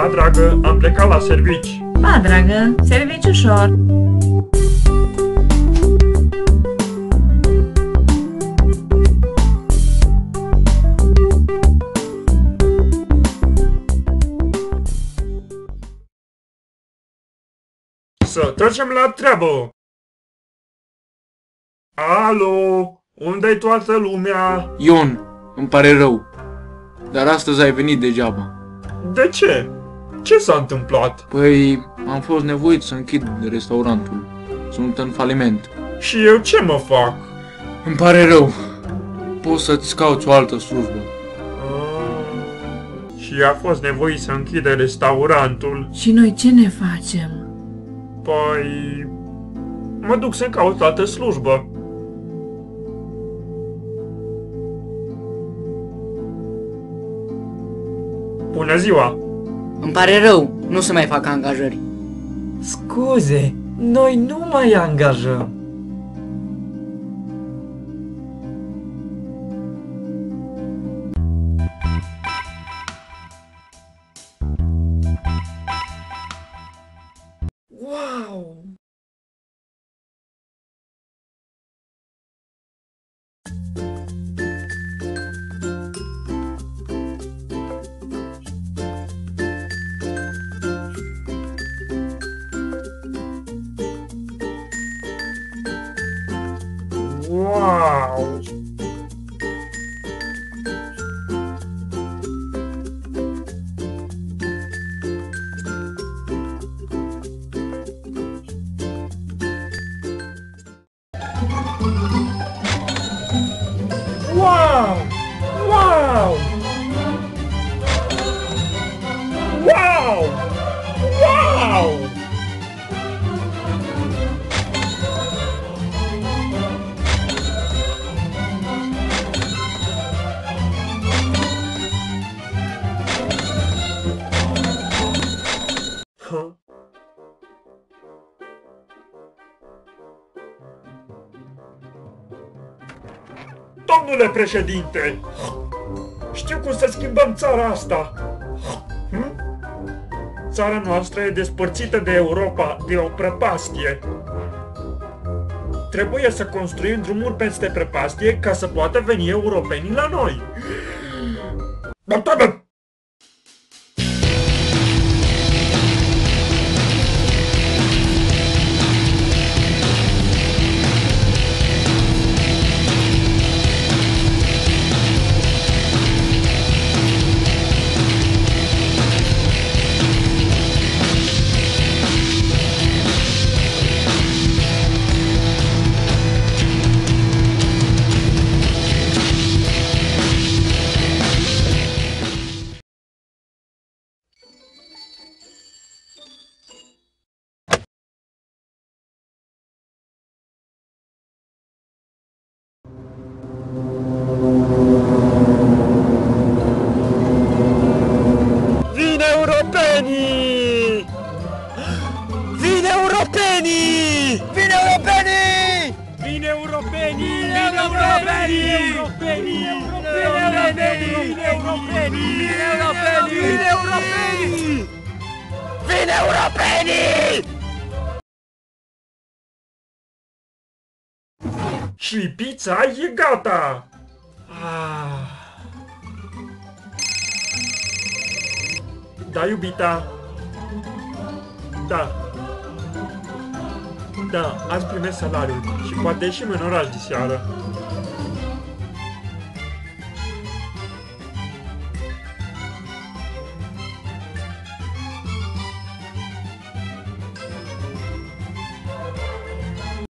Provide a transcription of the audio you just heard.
Da, dragă, am plecat la servici. Da, dragă, servici ușor. Să trecem la treabă. Alo, unde-i toată lumea? Ion, îmi pare rău, dar astăzi ai venit degeaba. De ce? Ce s-a întâmplat? Păi, am fost nevoit să închid restaurantul. Sunt în faliment. Și eu ce mă fac? Îmi pare rău. Poți să-ți cauți o altă slujbă. Și a fost nevoit să închide restaurantul. Și noi ce ne facem? Păi... mă duc să-mi caut altă slujbă. Bună ziua! Îmi pare rău, nu se mai fac angajări. Scuze, noi nu mai angajăm. Wow! Wow! Wow! Wow! Wow! Wow! Domnule președinte, știu cum să schimbăm țara asta. Țara noastră e despărțită de Europa de o prăpastie. Trebuie să construim drumuri peste prăpastie ca să poată veni europenii la noi. Vin europenii! Vin europenii! Vin europenii! Vin europenii! Vin europenii! Vin europenii! Vin europenii! Și pizza e gata! Da, iubita. Da. Da, azi primesc salariul și poate ieșim în oraș de seară.